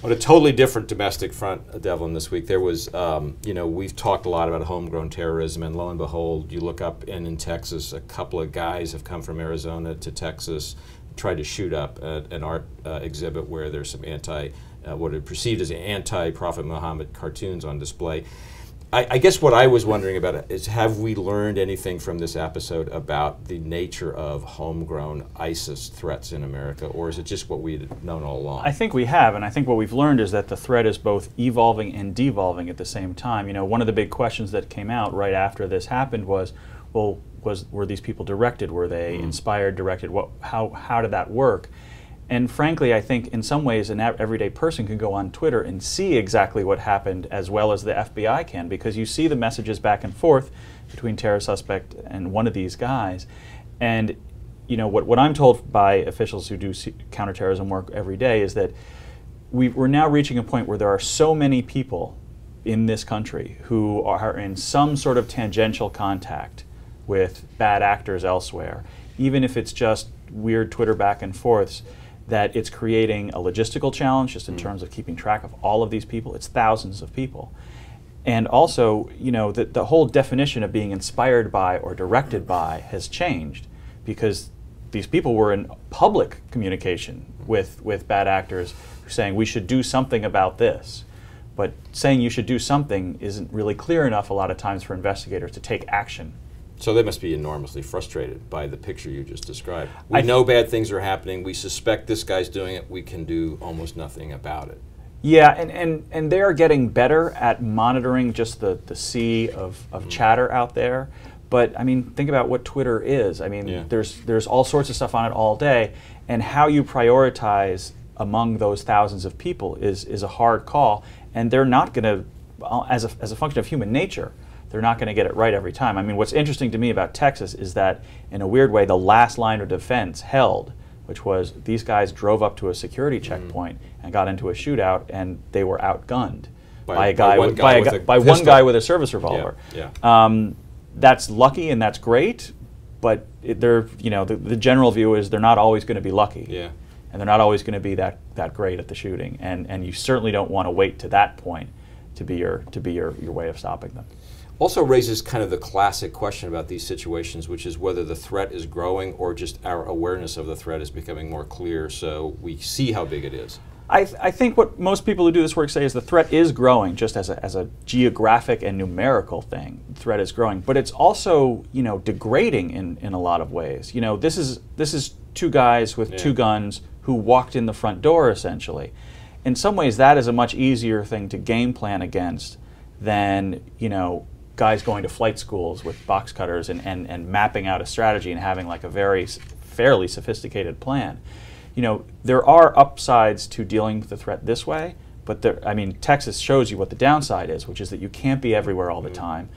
On a totally different domestic front, Devlin, this week, there was, we've talked a lot about homegrown terrorism, and lo and behold, you look up, and in Texas, a couple of guys have come from Arizona to Texas, tried to shoot up an art exhibit where there's some what are perceived as anti-Prophet Muhammad cartoons on display. I guess what I was wondering about is, have we learned anything from this episode about the nature of homegrown ISIS threats in America, or is it just what we'd known all along? I think we have, and I think what we've learned is that the threat is both evolving and devolving at the same time. You know, one of the big questions that came out right after this happened was, well, were these people directed? Were they inspired, directed? How did that work? And frankly, I think in some ways an everyday person can go on Twitter and see exactly what happened as well as the FBI can, because you see the messages back and forth between terror suspect and one of these guys. And you know, what I'm told by officials who do counterterrorism work every day is that we're now reaching a point where there are so many people in this country who are in some sort of tangential contact with bad actors elsewhere, even if it's just weird Twitter back and forths, that it's creating a logistical challenge just in terms of keeping track of all of these people. It's thousands of people. And also, you know, the whole definition of being inspired by or directed by has changed, because these people were in public communication with bad actors saying we should do something about this. But saying you should do something isn't really clear enough a lot of times for investigators to take action. So they must be enormously frustrated by the picture you just described. We know bad things are happening. We suspect this guy's doing it. We can do almost nothing about it. Yeah, and they are getting better at monitoring just the sea of chatter out there. But I mean, think about what Twitter is. I mean, there's all sorts of stuff on it all day, and how you prioritize among those thousands of people is a hard call. And they're not going to, as a function of human nature, they're not going to get it right every time. I mean, what's interesting to me about Texas is that, in a weird way, the last line of defense held, which was these guys drove up to a security checkpoint and got into a shootout, and they were outgunned by one guy with a service revolver. That's lucky and that's great, but the general view is they're not always going to be lucky. Yeah. And they're not always going to be that great at the shooting, and you certainly don't want to wait to that point to be your way of stopping them. Also raises kind of the classic question about these situations, which is whether the threat is growing or just our awareness of the threat is becoming more clear so we see how big it is. I think what most people who do this work say is the threat is growing just as a geographic and numerical thing. The threat is growing, but it's also, you know, degrading in a lot of ways. You know, this is two guys with two guns who walked in the front door, essentially. In some ways, that is a much easier thing to game plan against than, you know, guys going to flight schools with box cutters and mapping out a strategy and having like a fairly sophisticated plan. You know, there are upsides to dealing with the threat this way, but I mean, Texas shows you what the downside is, which is that you can't be everywhere all the time.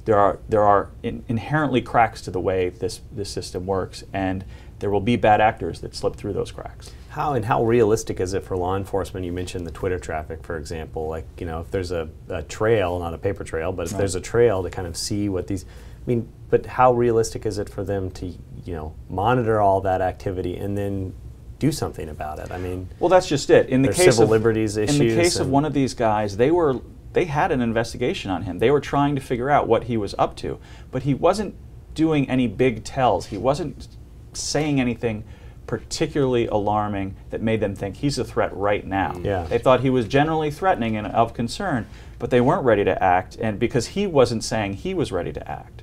There are inherently cracks to the way this system works, and there will be bad actors that slip through those cracks. How realistic is it for law enforcement? You mentioned the Twitter traffic, for example. Like, you know, if there's a trail, not a paper trail, but if there's a trail to kind of see what these, I mean, but how realistic is it for them to, you know, monitor all that activity and then do something about it? I mean, well, that's just it. In the case civil liberties issues. In the case of one of these guys, they had an investigation on him. They were trying to figure out what he was up to, but he wasn't doing any big tells. He wasn't saying anything particularly alarming that made them think he's a threat right now. Yeah. They thought he was generally threatening and of concern, but they weren't ready to act, and because he wasn't saying he was ready to act.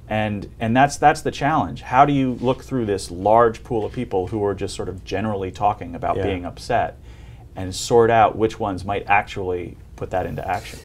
And that's the challenge. How do you look through this large pool of people who are just sort of generally talking about being upset and sort out which ones might actually put that into action?